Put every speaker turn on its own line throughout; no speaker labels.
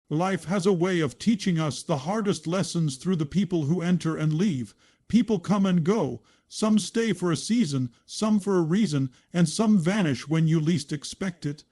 Life has a way of teaching us the hardest lessons through the people who enter and leave. People come and go. Some stay for a season, some for a reason, and some vanish when you least expect it.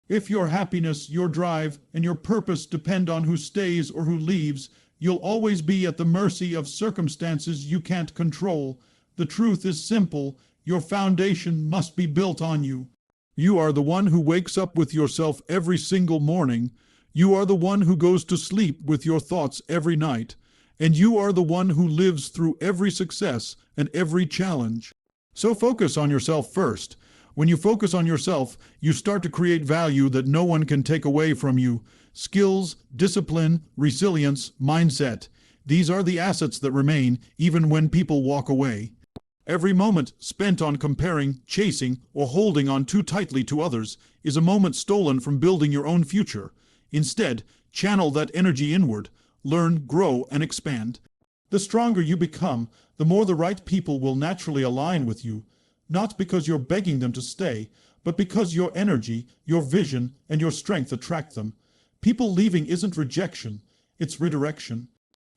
If your happiness, your drive, and your purpose depend on who stays or who leaves, you'll always be at the mercy of circumstances you can't control. The truth is simple. Your foundation must be built on you. You are the one who wakes up with yourself every single morning. You are the one who goes to sleep with your thoughts every night. And you are the one who lives through every success and every challenge. So focus on yourself first. When you focus on yourself, you start to create value that no one can take away from you. Skills, discipline, resilience, mindset. These are the assets that remain even when people walk away. Every moment spent on comparing, chasing, or holding on too tightly to others is a moment stolen from building your own future. Instead, channel that energy inward. Learn, grow, and expand. The stronger you become, the more the right people will naturally align with you, not because you're begging them to stay, but because your energy, your vision, and your strength attract them. People leaving isn't rejection, it's redirection.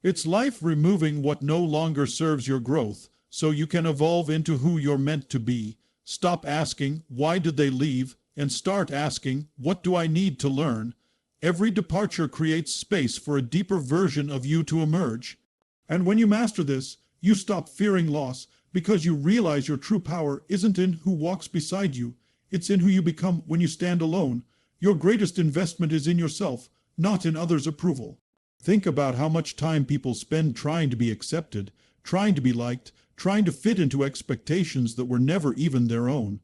It's life removing what no longer serves your growth, so you can evolve into who you're meant to be. Stop asking, why did they leave? And start asking, what do I need to learn? Every departure creates space for a deeper version of you to emerge. And when you master this, you stop fearing loss because you realize your true power isn't in who walks beside you. It's in who you become when you stand alone. Your greatest investment is in yourself, not in others' approval. Think about how much time people spend trying to be accepted, trying to be liked, trying to fit into expectations that were never even their own.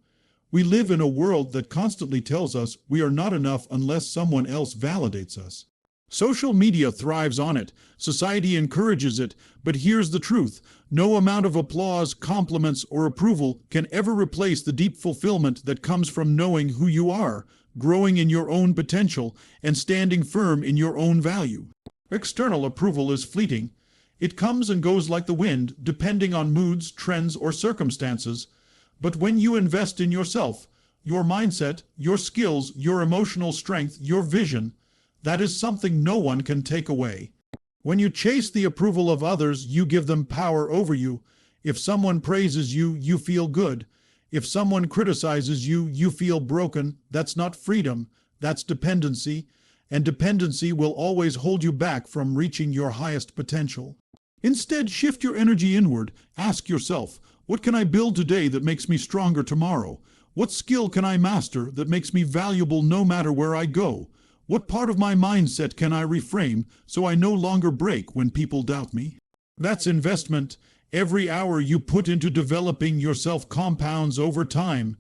We live in a world that constantly tells us we are not enough unless someone else validates us. Social media thrives on it. Society encourages it. But here's the truth. No amount of applause, compliments, or approval can ever replace the deep fulfillment that comes from knowing who you are, growing in your own potential, and standing firm in your own value. External approval is fleeting. It comes and goes like the wind, depending on moods, trends, or circumstances. But when you invest in yourself, your mindset, your skills, your emotional strength, your vision, that is something no one can take away. When you chase the approval of others, you give them power over you. If someone praises you, you feel good. If someone criticizes you, you feel broken. That's not freedom, that's dependency. And dependency will always hold you back from reaching your highest potential. Instead, shift your energy inward. Ask yourself, what can I build today that makes me stronger tomorrow? What skill can I master that makes me valuable no matter where I go? What part of my mindset can I reframe so I no longer break when people doubt me? That's investment. Every hour you put into developing yourself compounds over time.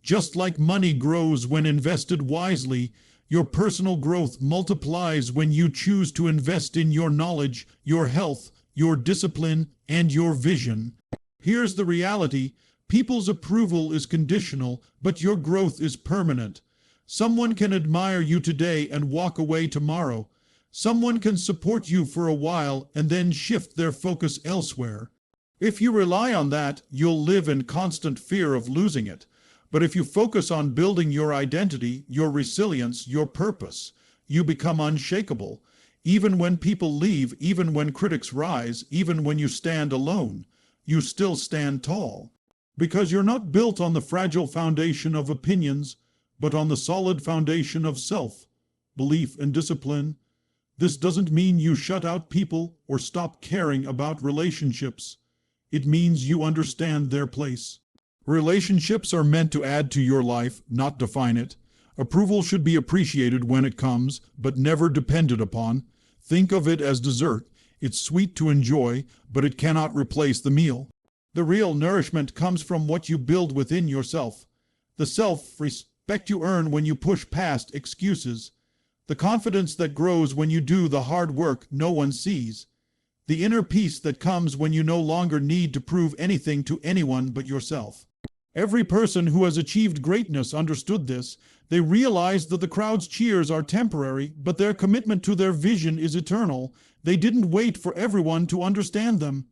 Just like money grows when invested wisely, your personal growth multiplies when you choose to invest in your knowledge, your health, your discipline, and your vision. Here's the reality. People's approval is conditional, but your growth is permanent. Someone can admire you today and walk away tomorrow. Someone can support you for a while and then shift their focus elsewhere. If you rely on that, you'll live in constant fear of losing it. But if you focus on building your identity, your resilience, your purpose, you become unshakable. Even when people leave, even when critics rise, even when you stand alone, you still stand tall. Because you're not built on the fragile foundation of opinions, but on the solid foundation of self, belief, and discipline. This doesn't mean you shut out people or stop caring about relationships. It means you understand their place. Relationships are meant to add to your life, not define it. Approval should be appreciated when it comes, but never depended upon. Think of it as dessert. It's sweet to enjoy, but it cannot replace the meal. The real nourishment comes from what you build within yourself. The self-respect you earn when you push past excuses. The confidence that grows when you do the hard work no one sees. The inner peace that comes when you no longer need to prove anything to anyone but yourself. Every person who has achieved greatness understood this. They realized that the crowd's cheers are temporary, but their commitment to their vision is eternal. They didn't wait for everyone to understand them.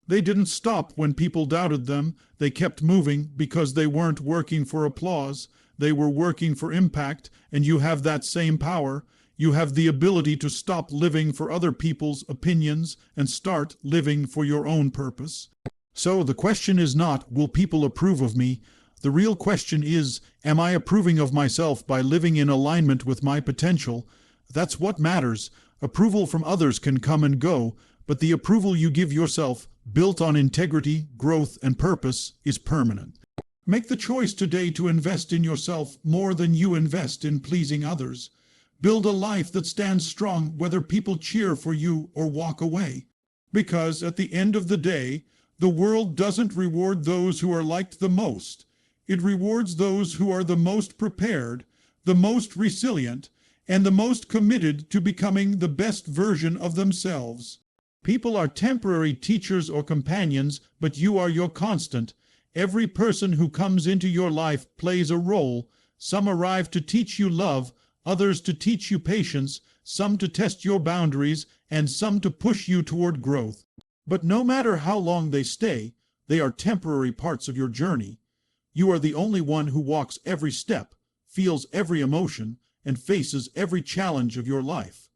They didn't stop when people doubted them. They kept moving because they weren't working for applause. They were working for impact, and you have that same power. You have the ability to stop living for other people's opinions and start living for your own purpose. So the question is not, will people approve of me? The real question is, am I approving of myself by living in alignment with my potential? That's what matters. Approval from others can come and go, but the approval you give yourself, built on integrity, growth, and purpose, is permanent. Make the choice today to invest in yourself more than you invest in pleasing others. Build a life that stands strong whether people cheer for you or walk away. Because at the end of the day, the world doesn't reward those who are liked the most. It rewards those who are the most prepared, the most resilient, and the most committed to becoming the best version of themselves. People are temporary teachers or companions, but you are your constant. Every person who comes into your life plays a role. Some arrive to teach you love, others to teach you patience, some to test your boundaries, and some to push you toward growth. But no matter how long they stay, they are temporary parts of your journey. You are the only one who walks every step, feels every emotion, and faces every challenge of your life.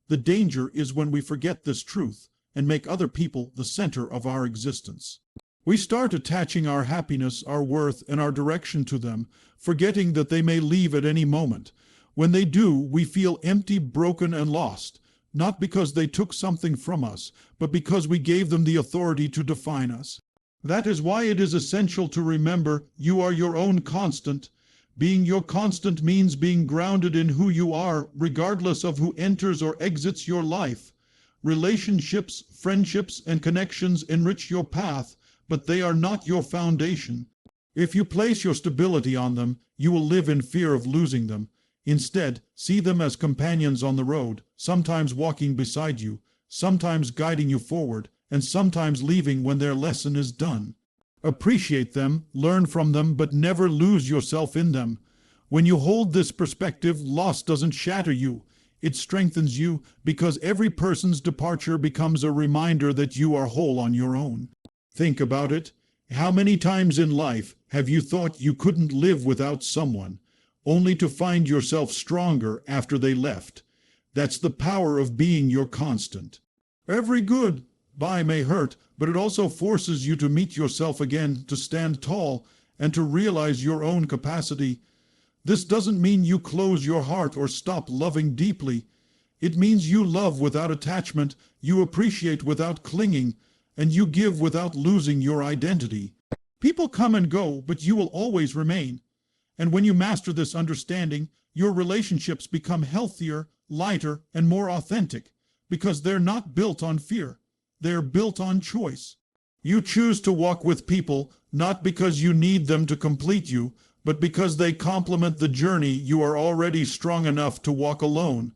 The danger is when we forget this truth and make other people the center of our existence. We start attaching our happiness, our worth, and our direction to them, forgetting that they may leave at any moment. When they do, we feel empty, broken, and lost, not because they took something from us, but because we gave them the authority to define us. That is why it is essential to remember you are your own constant. Being your constant means being grounded in who you are, regardless of who enters or exits your life. Relationships, friendships, and connections enrich your path, but they are not your foundation. If you place your stability on them, you will live in fear of losing them. Instead, see them as companions on the road, sometimes walking beside you, sometimes guiding you forward, and sometimes leaving when their lesson is done. Appreciate them, learn from them, but never lose yourself in them. When you hold this perspective, loss doesn't shatter you. It strengthens you, because every person's departure becomes a reminder that you are whole on your own. Think about it. How many times in life have you thought you couldn't live without someone, only to find yourself stronger after they left? That's the power of being your constant. Every goodbye may hurt, but it also forces you to meet yourself again, to stand tall, and to realize your own capacity. This doesn't mean you close your heart or stop loving deeply. It means you love without attachment, you appreciate without clinging, and you give without losing your identity. People come and go, but you will always remain. And when you master this understanding, your relationships become healthier, lighter, and more authentic, because they're not built on fear. They're built on choice. You choose to walk with people not because you need them to complete you, but because they complement the journey you are already strong enough to walk alone.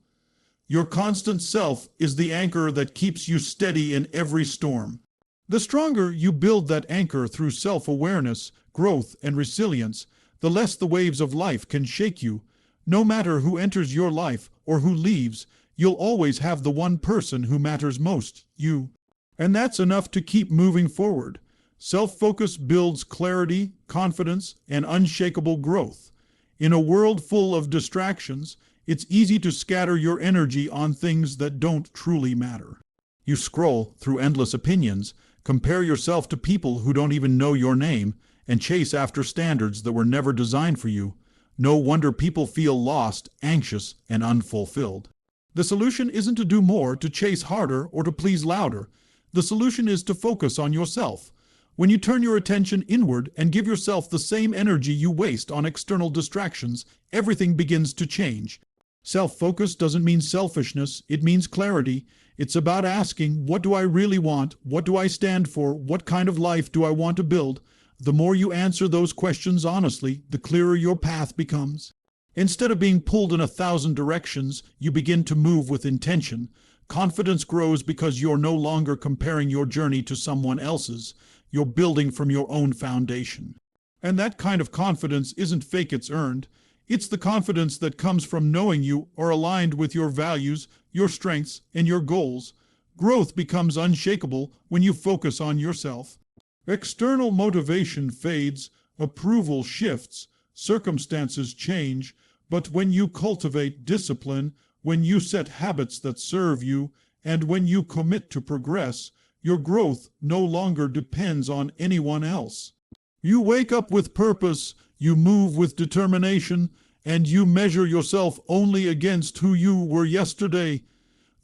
Your constant self is the anchor that keeps you steady in every storm. The stronger you build that anchor through self-awareness, growth, and resilience, the less the waves of life can shake you. No matter who enters your life or who leaves, you'll always have the one person who matters most, you. And that's enough to keep moving forward. Self-focus builds clarity, confidence, and unshakable growth. In a world full of distractions, it's easy to scatter your energy on things that don't truly matter. You scroll through endless opinions, compare yourself to people who don't even know your name, and chase after standards that were never designed for you. No wonder people feel lost, anxious, and unfulfilled. The solution isn't to do more, to chase harder, or to please louder. The solution is to focus on yourself. When you turn your attention inward and give yourself the same energy you waste on external distractions, everything begins to change. Self-focus doesn't mean selfishness, it means clarity. It's about asking, what do I really want? What do I stand for? What kind of life do I want to build? The more you answer those questions honestly, the clearer your path becomes. Instead of being pulled in 1,000 directions, you begin to move with intention. Confidence grows because you're no longer comparing your journey to someone else's. You're building from your own foundation. And that kind of confidence isn't fake, it's earned. It's the confidence that comes from knowing you are aligned with your values, your strengths, and your goals. Growth becomes unshakable when you focus on yourself. External motivation fades, approval shifts, circumstances change, but when you cultivate discipline, when you set habits that serve you, and when you commit to progress, your growth no longer depends on anyone else. You wake up with purpose, you move with determination, and you measure yourself only against who you were yesterday.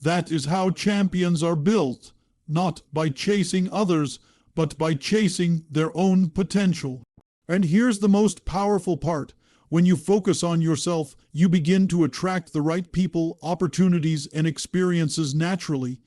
That is how champions are built, not by chasing others, but by chasing their own potential. And here's the most powerful part. When you focus on yourself, you begin to attract the right people, opportunities, and experiences naturally.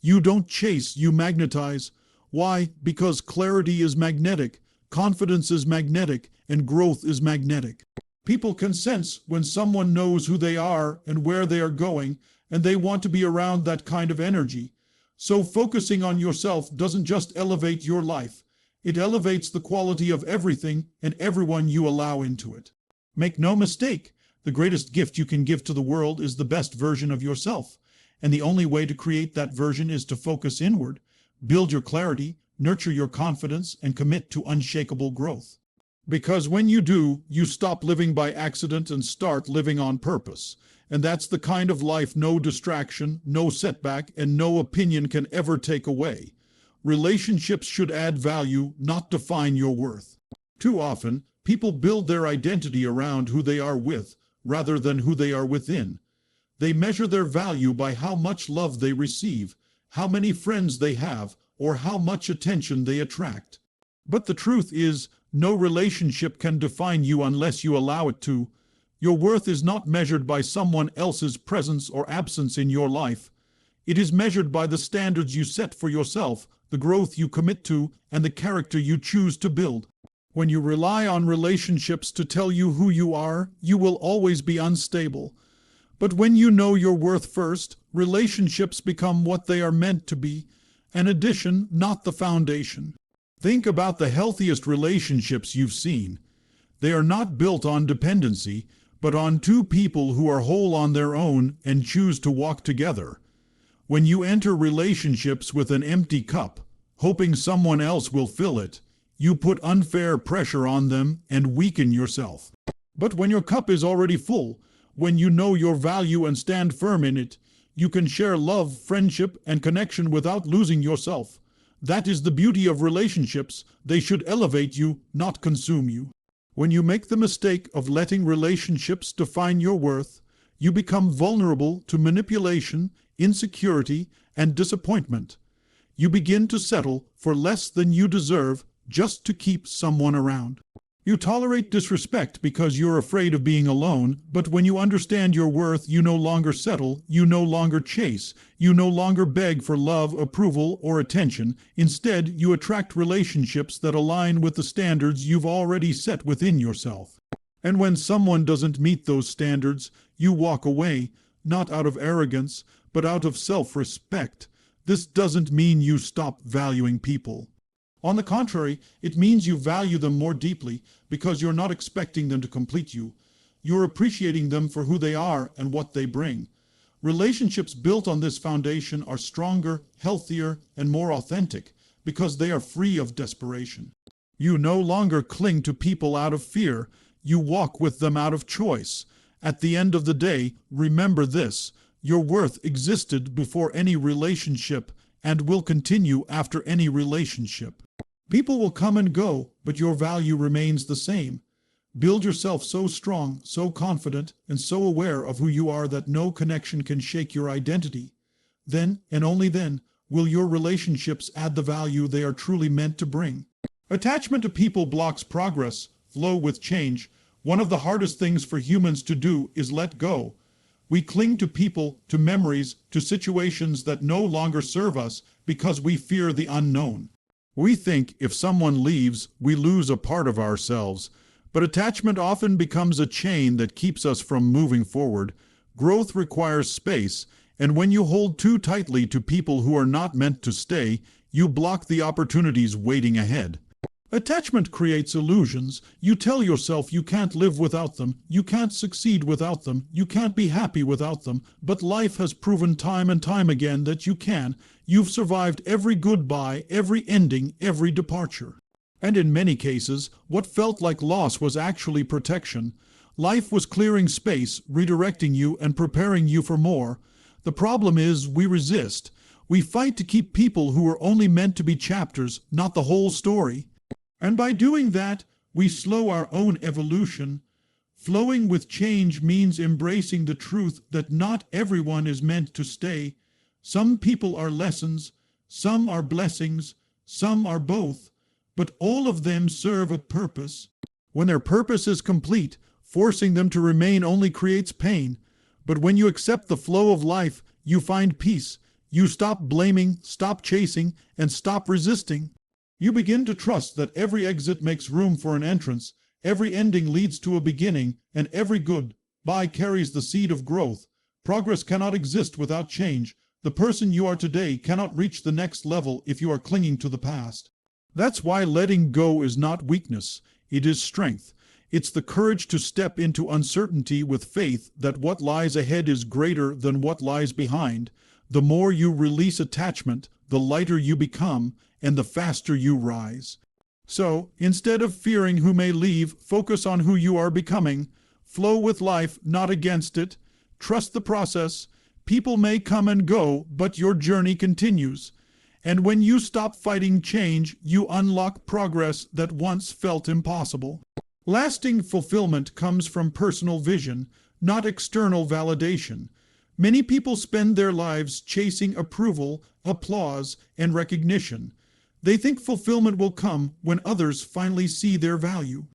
You don't chase, you magnetize. Why? Because clarity is magnetic, confidence is magnetic, and growth is magnetic. People can sense when someone knows who they are and where they are going, and they want to be around that kind of energy. So focusing on yourself doesn't just elevate your life. It elevates the quality of everything and everyone you allow into it. Make no mistake, the greatest gift you can give to the world is the best version of yourself. And the only way to create that version is to focus inward, build your clarity, nurture your confidence, and commit to unshakable growth. Because when you do, you stop living by accident and start living on purpose. And that's the kind of life no distraction, no setback, and no opinion can ever take away. Relationships should add value, not define your worth. Too often, people build their identity around who they are with, rather than who they are within. They measure their value by how much love they receive, how many friends they have, or how much attention they attract. But the truth is, no relationship can define you unless you allow it to. Your worth is not measured by someone else's presence or absence in your life. It is measured by the standards you set for yourself, the growth you commit to, and the character you choose to build. When you rely on relationships to tell you who you are, you will always be unstable. But when you know your worth first, relationships become what they are meant to be, an addition, not the foundation. Think about the healthiest relationships you've seen. They are not built on dependency, but on two people who are whole on their own and choose to walk together. When you enter relationships with an empty cup, hoping someone else will fill it, you put unfair pressure on them and weaken yourself. But when your cup is already full, when you know your value and stand firm in it, you can share love, friendship, and connection without losing yourself. That is the beauty of relationships. They should elevate you, not consume you. When you make the mistake of letting relationships define your worth, you become vulnerable to manipulation, insecurity, and disappointment. You begin to settle for less than you deserve just to keep someone around. You tolerate disrespect because you're afraid of being alone, but when you understand your worth, you no longer settle, you no longer chase, you no longer beg for love, approval, or attention. Instead, you attract relationships that align with the standards you've already set within yourself. And when someone doesn't meet those standards, you walk away, not out of arrogance, but out of self-respect. This doesn't mean you stop valuing people. On the contrary, it means you value them more deeply because you're not expecting them to complete you. You're appreciating them for who they are and what they bring. Relationships built on this foundation are stronger, healthier, and more authentic because they are free of desperation. You no longer cling to people out of fear. You walk with them out of choice. At the end of the day, remember this: your worth existed before any relationship and will continue after any relationship. People will come and go, but your value remains the same. Build yourself so strong, so confident, and so aware of who you are that no connection can shake your identity. Then, and only then, will your relationships add the value they are truly meant to bring. Attachment to people blocks progress, flow with change. One of the hardest things for humans to do is let go. We cling to people, to memories, to situations that no longer serve us because we fear the unknown. We think if someone leaves, we lose a part of ourselves, but attachment often becomes a chain that keeps us from moving forward. Growth requires space, and when you hold too tightly to people who are not meant to stay, you block the opportunities waiting ahead. Attachment creates illusions. You tell yourself you can't live without them, you can't succeed without them, you can't be happy without them, but life has proven time and time again that you can. You've survived every goodbye, every ending, every departure. And in many cases, what felt like loss was actually protection. Life was clearing space, redirecting you, and preparing you for more. The problem is we resist. We fight to keep people who are only meant to be chapters, not the whole story. And by doing that, we slow our own evolution. Flowing with change means embracing the truth that not everyone is meant to stay. Some people are lessons, some are blessings, some are both, but all of them serve a purpose. When their purpose is complete, forcing them to remain only creates pain. But when you accept the flow of life, you find peace. You stop blaming, stop chasing, and stop resisting. You begin to trust that every exit makes room for an entrance, every ending leads to a beginning, and every goodbye carries the seed of growth. Progress cannot exist without change. The person you are today cannot reach the next level if you are clinging to the past. That's why letting go is not weakness, it is strength. It's the courage to step into uncertainty with faith that what lies ahead is greater than what lies behind. The more you release attachment, the lighter you become, and the faster you rise. So, instead of fearing who may leave, focus on who you are becoming. Flow with life, not against it. Trust the process. People may come and go, but your journey continues. And when you stop fighting change, you unlock progress that once felt impossible. Lasting fulfillment comes from personal vision, not external validation. Many people spend their lives chasing approval, applause, and recognition. They think fulfillment will come when others finally see their value.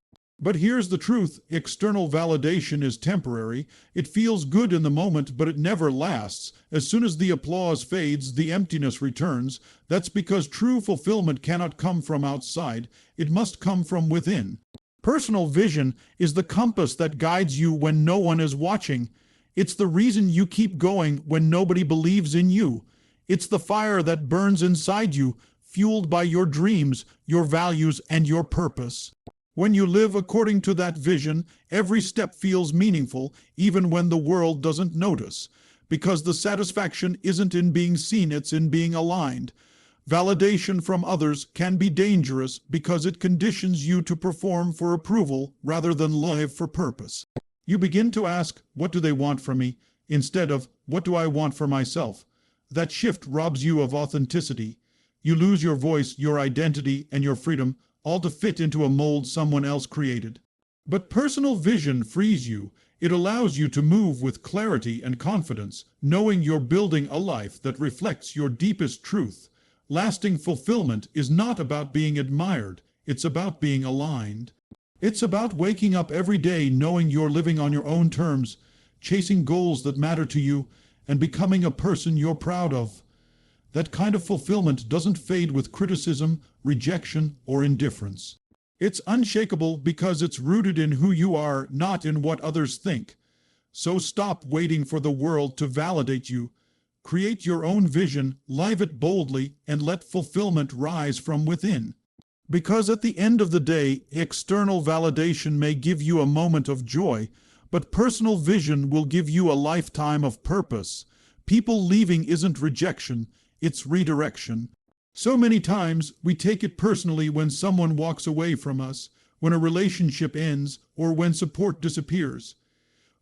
But here's the truth, external validation is temporary. It feels good in the moment, but it never lasts. As soon as the applause fades, the emptiness returns. That's because true fulfillment cannot come from outside. It must come from within. Personal vision is the compass that guides you when no one is watching. It's the reason you keep going when nobody believes in you. It's the fire that burns inside you, fueled by your dreams, your values, and your purpose. When you live according to that vision, every step feels meaningful, even when the world doesn't notice. Because the satisfaction isn't in being seen, it's in being aligned. Validation from others can be dangerous because it conditions you to perform for approval rather than live for purpose. You begin to ask, what do they want from me? Instead of, what do I want for myself? That shift robs you of authenticity. You lose your voice, your identity, and your freedom, all to fit into a mold someone else created. But personal vision frees you. It allows you to move with clarity and confidence, knowing you're building a life that reflects your deepest truth. Lasting fulfillment is not about being admired, it's about being aligned. It's about waking up every day knowing you're living on your own terms, chasing goals that matter to you, and becoming a person you're proud of. That kind of fulfillment doesn't fade with criticism, rejection, or indifference. It's unshakable because it's rooted in who you are, not in what others think. So stop waiting for the world to validate you. Create your own vision, live it boldly, and let fulfillment rise from within. Because at the end of the day, external validation may give you a moment of joy, but personal vision will give you a lifetime of purpose. People leaving isn't rejection, it's redirection. So many times, we take it personally when someone walks away from us, when a relationship ends, or when support disappears.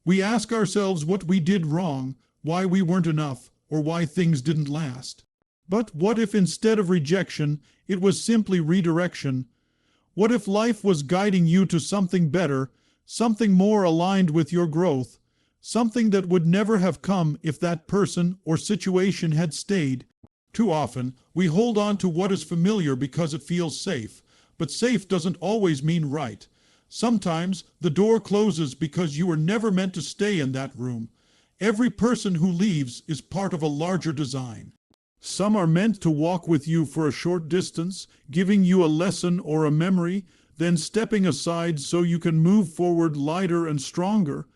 We ask ourselves what we did wrong, why we weren't enough, or why things didn't last. But what if instead of rejection, it was simply redirection? What if life was guiding you to something better, something more aligned with your growth, something that would never have come if that person or situation had stayed? Too often, we hold on to what is familiar because it feels safe, but safe doesn't always mean right. Sometimes the door closes because you were never meant to stay in that room. Every person who leaves is part of a larger design. Some are meant to walk with you for a short distance, giving you a lesson or a memory, then stepping aside so you can move forward lighter and stronger.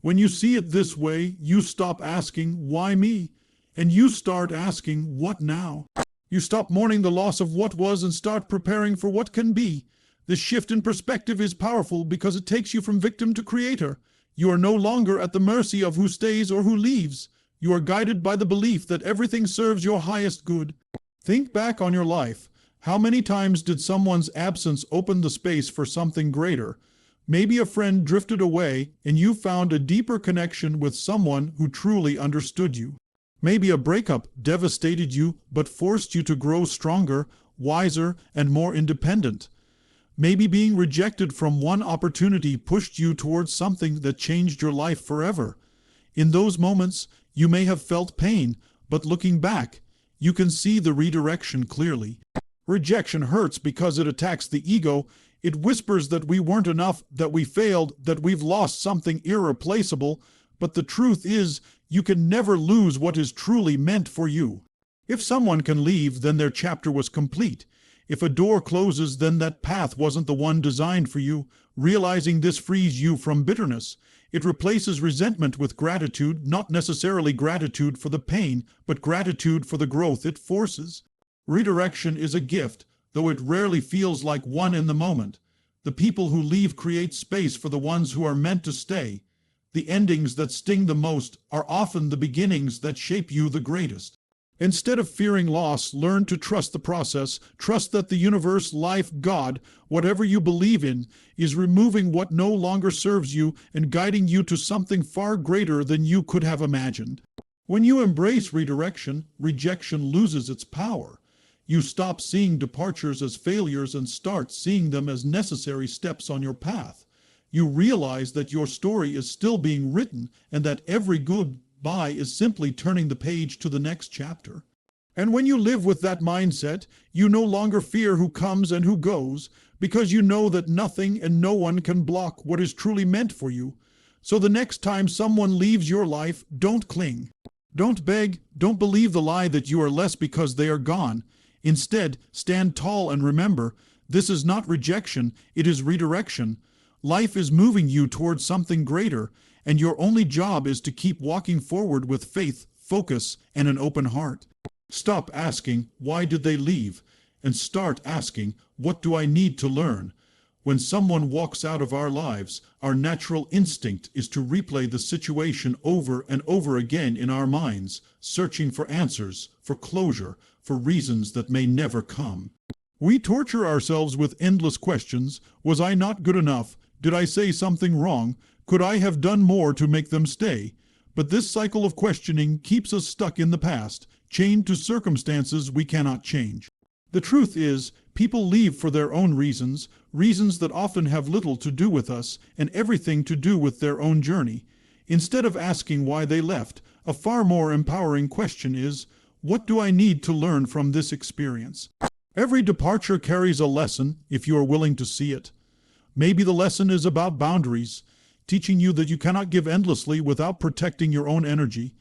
When you see it this way, you stop asking, why me? And you start asking, what now? You stop mourning the loss of what was and start preparing for what can be. This shift in perspective is powerful because it takes you from victim to creator. You are no longer at the mercy of who stays or who leaves. You are guided by the belief that everything serves your highest good. Think back on your life. How many times did someone's absence open the space for something greater? Maybe a friend drifted away and you found a deeper connection with someone who truly understood you. Maybe a breakup devastated you but forced you to grow stronger, wiser, and more independent. Maybe being rejected from one opportunity pushed you towards something that changed your life forever. In those moments, you may have felt pain, but looking back, you can see the redirection clearly. Rejection hurts because it attacks the ego. It whispers that we weren't enough, that we failed, that we've lost something irreplaceable. But the truth is, you can never lose what is truly meant for you. If someone can leave, then their chapter was complete. If a door closes, then that path wasn't the one designed for you. Realizing this frees you from bitterness. It replaces resentment with gratitude, not necessarily gratitude for the pain, but gratitude for the growth it forces. Redirection is a gift, though it rarely feels like one in the moment. The people who leave create space for the ones who are meant to stay. The endings that sting the most are often the beginnings that shape you the greatest. Instead of fearing loss, learn to trust the process. Trust that the universe, life, God, whatever you believe in, is removing what no longer serves you and guiding you to something far greater than you could have imagined. When you embrace redirection, rejection loses its power. You stop seeing departures as failures and start seeing them as necessary steps on your path. You realize that your story is still being written and that every goodbye is simply turning the page to the next chapter. And when you live with that mindset, you no longer fear who comes and who goes, because you know that nothing and no one can block what is truly meant for you. So the next time someone leaves your life, don't cling. Don't beg, don't believe the lie that you are less because they are gone. Instead, stand tall and remember, this is not rejection, it is redirection. Life is moving you towards something greater, and your only job is to keep walking forward with faith, focus, and an open heart. Stop asking, why did they leave? And start asking, what do I need to learn? When someone walks out of our lives, our natural instinct is to replay the situation over and over again in our minds, searching for answers, for closure, for reasons that may never come. We torture ourselves with endless questions. Was I not good enough? Did I say something wrong? Could I have done more to make them stay? But this cycle of questioning keeps us stuck in the past, chained to circumstances we cannot change. The truth is, people leave for their own reasons, reasons that often have little to do with us and everything to do with their own journey. Instead of asking why they left, a far more empowering question is, what do I need to learn from this experience? Every departure carries a lesson if you are willing to see it. Maybe the lesson is about boundaries, teaching you that you cannot give endlessly without protecting your own energy.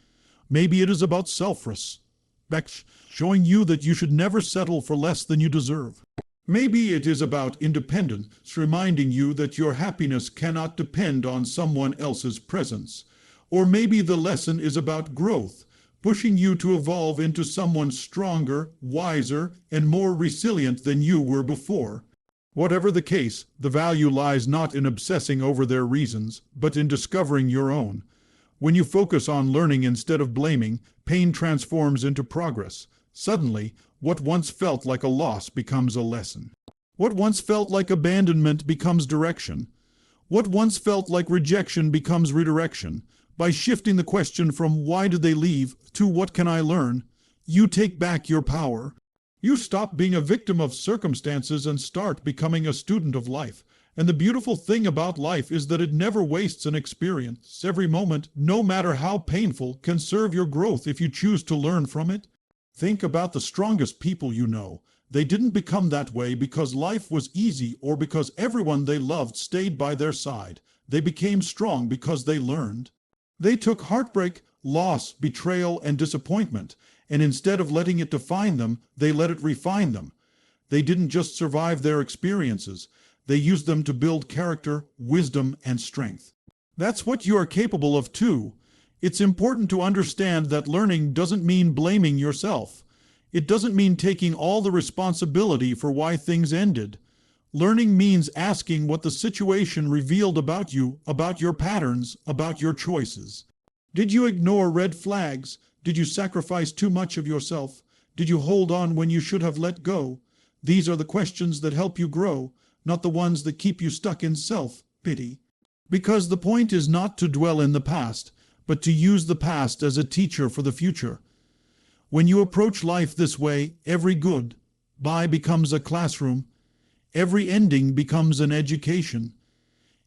Maybe it is about self-respect, showing you that you should never settle for less than you deserve. Maybe it is about independence, reminding you that your happiness cannot depend on someone else's presence. Or maybe the lesson is about growth, pushing you to evolve into someone stronger, wiser, and more resilient than you were before. Whatever the case, the value lies not in obsessing over their reasons, but in discovering your own. When you focus on learning instead of blaming, pain transforms into progress. Suddenly, what once felt like a loss becomes a lesson. What once felt like abandonment becomes direction. What once felt like rejection becomes redirection. By shifting the question from why did they leave to what can I learn, you take back your power. You stop being a victim of circumstances and start becoming a student of life. And the beautiful thing about life is that it never wastes an experience. Every moment, no matter how painful, can serve your growth if you choose to learn from it. Think about the strongest people you know. They didn't become that way because life was easy or because everyone they loved stayed by their side. They became strong because they learned. They took heartbreak, loss, betrayal, and disappointment, and instead of letting it define them, they let it refine them. They didn't just survive their experiences. They used them to build character, wisdom, and strength. That's what you are capable of too. It's important to understand that learning doesn't mean blaming yourself. It doesn't mean taking all the responsibility for why things ended. Learning means asking what the situation revealed about you, about your patterns, about your choices. Did you ignore red flags? Did you sacrifice too much of yourself? Did you hold on when you should have let go? These are the questions that help you grow, not the ones that keep you stuck in self. pity. Because the point is not to dwell in the past, but to use the past as a teacher for the future. When you approach life this way, every goodbye becomes a classroom, every ending becomes an education,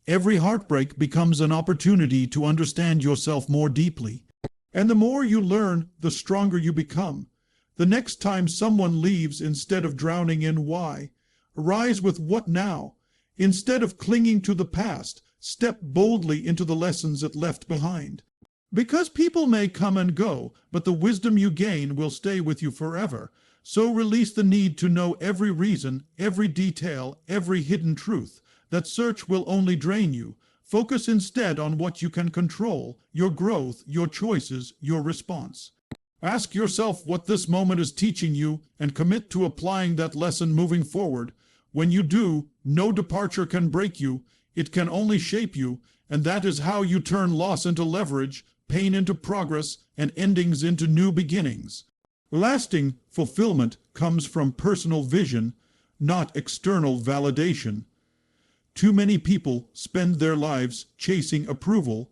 every heartbreak becomes an opportunity to understand yourself more deeply. And the more you learn, the stronger you become. The next time someone leaves, instead of drowning in why, arise with what now? Instead of clinging to the past, step boldly into the lessons it left behind. Because people may come and go, but the wisdom you gain will stay with you forever. So release the need to know every reason, every detail, every hidden truth. That search will only drain you. Focus instead on what you can control, your growth, your choices, your response. Ask yourself what this moment is teaching you and commit to applying that lesson moving forward. When you do, no departure can break you. It can only shape you, and that is how you turn loss into leverage, pain into progress, and endings into new beginnings. Lasting fulfillment comes from personal vision, not external validation. Too many people spend their lives chasing approval,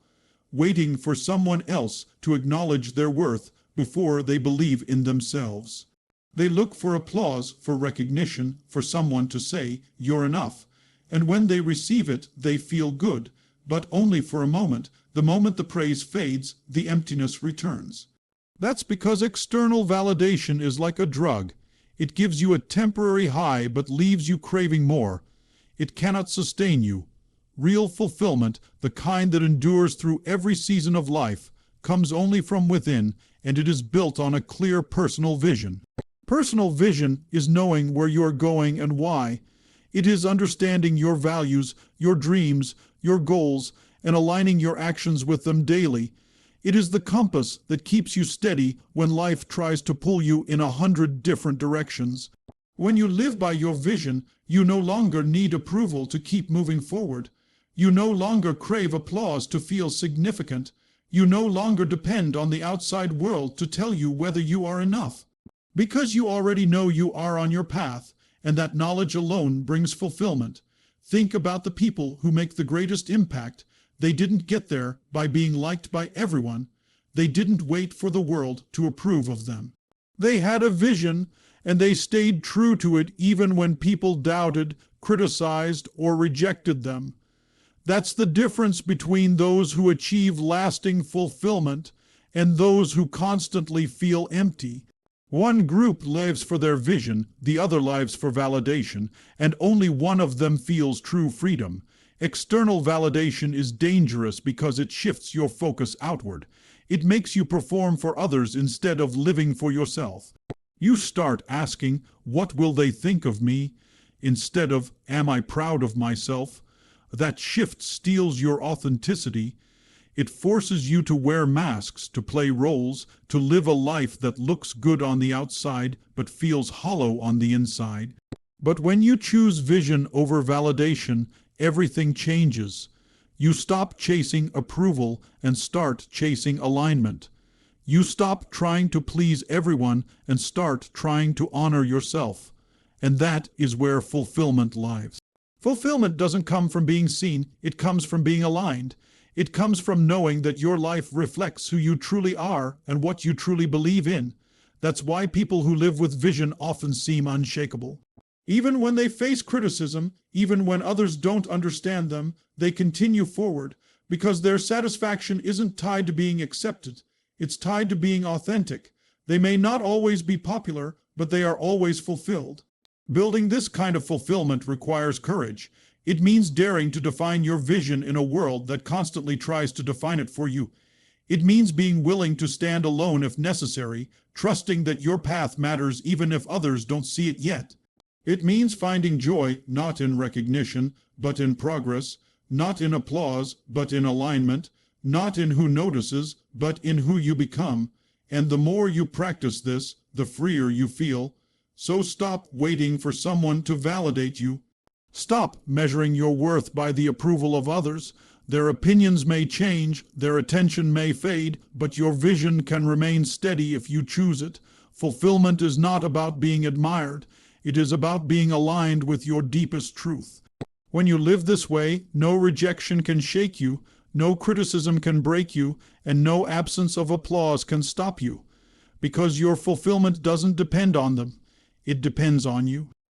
waiting for someone else to acknowledge their worth before they believe in themselves. They look for applause, for recognition, for someone to say, "You're enough." And when they receive it, they feel good, but only for a moment. The moment the praise fades, the emptiness returns. That's because external validation is like a drug. It gives you a temporary high, but leaves you craving more. It cannot sustain you. Real fulfillment, the kind that endures through every season of life, comes only from within, and it is built on a clear personal vision. Personal vision is knowing where you are going and why. It is understanding your values, your dreams, your goals, and aligning your actions with them daily. It is the compass that keeps you steady when life tries to pull you in 100 different directions. When you live by your vision, you no longer need approval to keep moving forward. You no longer crave applause to feel significant. You no longer depend on the outside world to tell you whether you are enough. Because you already know you are on your path, and that knowledge alone brings fulfillment. Think about the people who make the greatest impact. They didn't get there by being liked by everyone. They didn't wait for the world to approve of them. They had a vision, and they stayed true to it even when people doubted, criticized, or rejected them. That's the difference between those who achieve lasting fulfillment and those who constantly feel empty. One group lives for their vision, the other lives for validation, and only one of them feels true freedom. External validation is dangerous because it shifts your focus outward. It makes you perform for others instead of living for yourself. You start asking, "What will they think of me?" instead of, "Am I proud of myself?" That shift steals your authenticity. It forces you to wear masks, to play roles, to live a life that looks good on the outside but feels hollow on the inside. But when you choose vision over validation, everything changes. You stop chasing approval and start chasing alignment. You stop trying to please everyone and start trying to honor yourself. And that is where fulfillment lies. Fulfillment doesn't come from being seen, it comes from being aligned. It comes from knowing that your life reflects who you truly are and what you truly believe in. That's why people who live with vision often seem unshakable. Even when they face criticism, even when others don't understand them, they continue forward because their satisfaction isn't tied to being accepted. It's tied to being authentic. They may not always be popular, but they are always fulfilled. Building this kind of fulfillment requires courage. It means daring to define your vision in a world that constantly tries to define it for you. It means being willing to stand alone if necessary, trusting that your path matters even if others don't see it yet. It means finding joy not in recognition, but in progress, not in applause, but in alignment, not in who notices, but in who you become. And the more you practice this, the freer you feel. So stop waiting for someone to validate you. Stop measuring your worth by the approval of others. Their opinions may change, their attention may fade, but your vision can remain steady if you choose it. Fulfillment is not about being admired. It is about being aligned with your deepest truth. When you live this way, no rejection can shake you, no criticism can break you, and no absence of applause can stop you. Because your fulfillment doesn't depend on them. It depends on you.